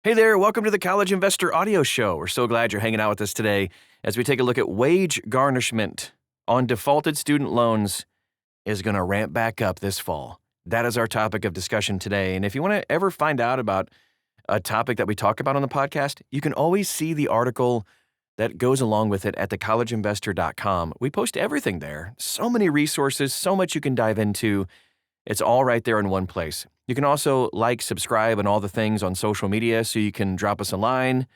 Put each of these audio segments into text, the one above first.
Hey there, welcome to the College Investor Audio Show. We're so glad you're hanging out with us today as we take a look at wage garnishment on defaulted student loans is going to ramp back up this fall. That is our topic of discussion today. And if you want to ever find out about a topic that we talk about on the podcast, you can always see the article that goes along with it at thecollegeinvestor.com. We post everything there. So many resources, so much you can dive into. It's all right there in one place. You can also like, subscribe, and all the things on social media so you can drop us a line,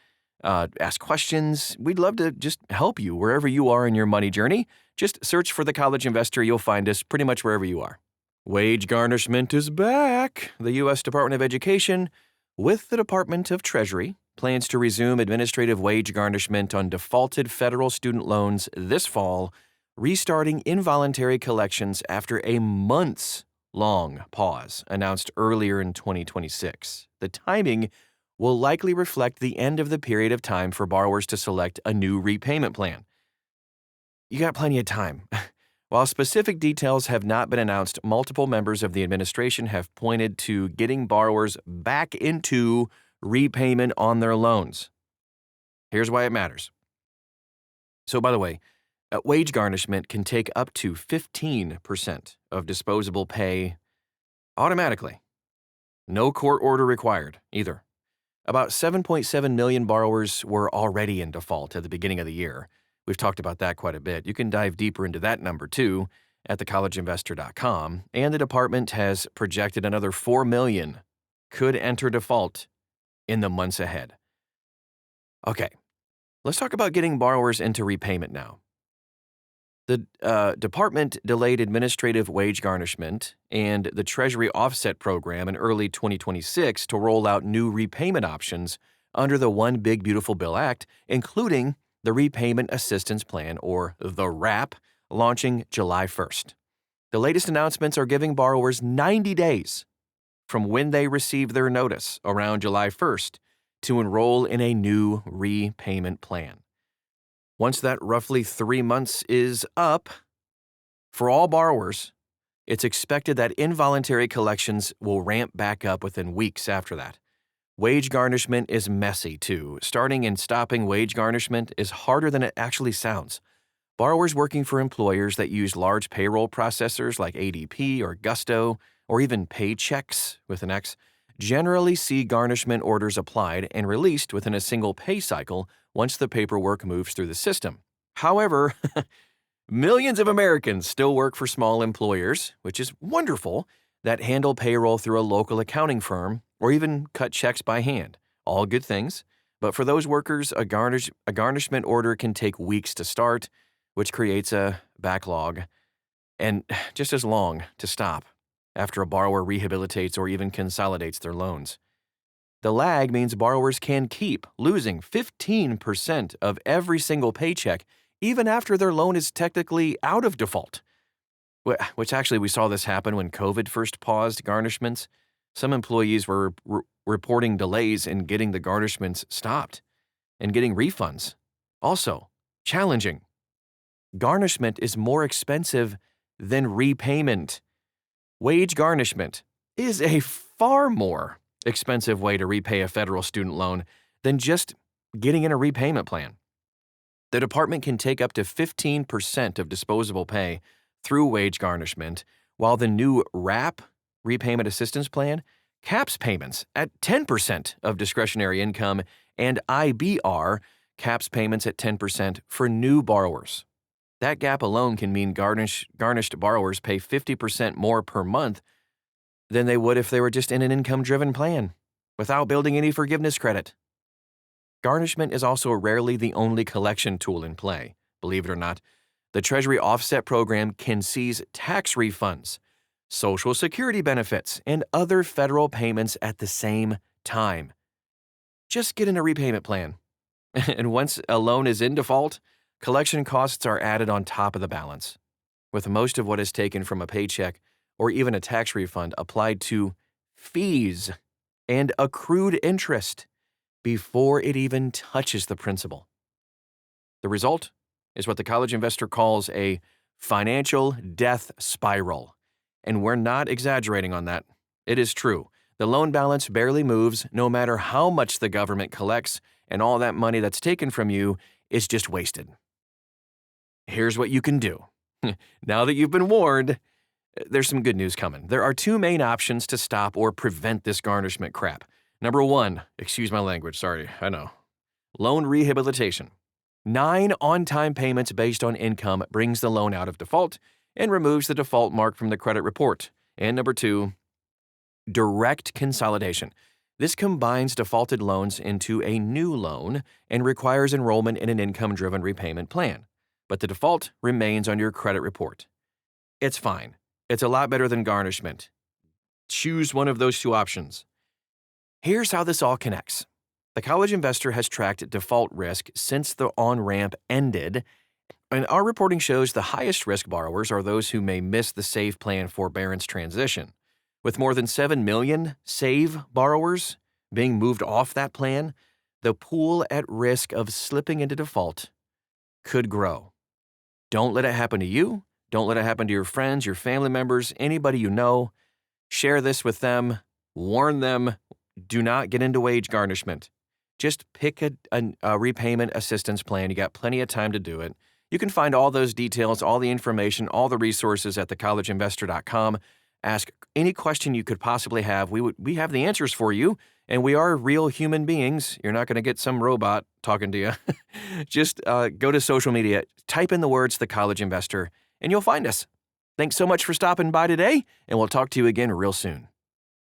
ask questions. We'd love to just help you wherever you are in your money journey. Just search for The College Investor. You'll find us pretty much wherever you are. Wage garnishment is back. The U.S. Department of Education, with the Department of Treasury, plans to resume administrative wage garnishment on defaulted federal student loans this fall, restarting involuntary collections after a months-long pause announced earlier in 2026. The timing will likely reflect the end of the period of time for borrowers to select a new repayment plan. You got plenty of time. While specific details have not been announced, multiple members of the administration have pointed to getting borrowers back into repayment on their loans. Here's why it matters. So, by the way, wage garnishment can take up to 15% of disposable pay automatically. No court order required either. About 7.7 million borrowers were already in default at the beginning of the year. We've talked about that quite a bit. You can dive deeper into that number too at thecollegeinvestor.com. And the department has projected another 4 million could enter default in the months ahead. Okay, let's talk about getting borrowers into repayment now. The department delayed administrative wage garnishment and the Treasury offset program in early 2026 to roll out new repayment options under the One Big Beautiful Bill Act, including the Repayment Assistance Plan, or the RAP, launching July 1st. The latest announcements are giving borrowers 90 days from when they receive their notice around July 1st to enroll in a new repayment plan. Once that roughly 3 months is up, for all borrowers, it's expected that involuntary collections will ramp back up within weeks after that. Wage garnishment is messy, too. Starting and stopping wage garnishment is harder than it actually sounds. Borrowers working for employers that use large payroll processors like ADP or Gusto, or even Paychex with an X, generally see garnishment orders applied and released within a single pay cycle once the paperwork moves through the system. However, millions of Americans still work for small employers, which is wonderful, that handle payroll through a local accounting firm or even cut checks by hand. All good things. But for those workers, a garnishment order can take weeks to start, which creates a backlog, and just as long to stop after a borrower rehabilitates or even consolidates their loans. The lag means borrowers can keep losing 15% of every single paycheck even after their loan is technically out of default. Which actually, we saw this happen when COVID first paused garnishments. Some employees were reporting delays in getting the garnishments stopped and getting refunds. Also, challenging. Garnishment is more expensive than repayment. Wage garnishment is a far more expensive way to repay a federal student loan than just getting in a repayment plan. The department can take up to 15% of disposable pay through wage garnishment, while the new RAP, Repayment Assistance Plan, caps payments at 10% of discretionary income, and IBR caps payments at 10% for new borrowers. That gap alone can mean garnished borrowers pay 50% more per month than they would if they were just in an income-driven plan, without building any forgiveness credit. Garnishment is also rarely the only collection tool in play. Believe it or not, the Treasury offset program can seize tax refunds, Social Security benefits, and other federal payments at the same time. Just get in a repayment plan. And once a loan is in default, collection costs are added on top of the balance, with most of what is taken from a paycheck or even a tax refund applied to fees and accrued interest before it even touches the principal. The result is what the College Investor calls a financial death spiral. And we're not exaggerating on that. It is true. The loan balance barely moves no matter how much the government collects, and all that money that's taken from you is just wasted. Here's what you can do. Now that you've been warned, there's some good news coming. There are two main options to stop or prevent this garnishment crap. Number one, excuse my language, sorry, I know. Loan rehabilitation. 9 on-time payments based on income brings the loan out of default and removes the default mark from the credit report. And number two, direct consolidation. This combines defaulted loans into a new loan and requires enrollment in an income-driven repayment plan. But the default remains on your credit report. It's fine. It's a lot better than garnishment. Choose one of those two options. Here's how this all connects. The College Investor has tracked default risk since the on-ramp ended, and our reporting shows the highest risk borrowers are those who may miss the SAVE plan forbearance transition. With more than 7 million SAVE borrowers being moved off that plan, the pool at risk of slipping into default could grow. Don't let it happen to you. Don't let it happen to your friends, your family members, anybody you know. Share this with them. Warn them. Do not get into wage garnishment. Just pick a repayment assistance plan. You got plenty of time to do it. You can find all those details, all the information, all the resources at thecollegeinvestor.com. Ask any question you could possibly have. We have the answers for you, and we are real human beings. You're not going to get some robot talking to you. Just go to social media, type in the words The College Investor, and you'll find us. Thanks so much for stopping by today, and we'll talk to you again real soon.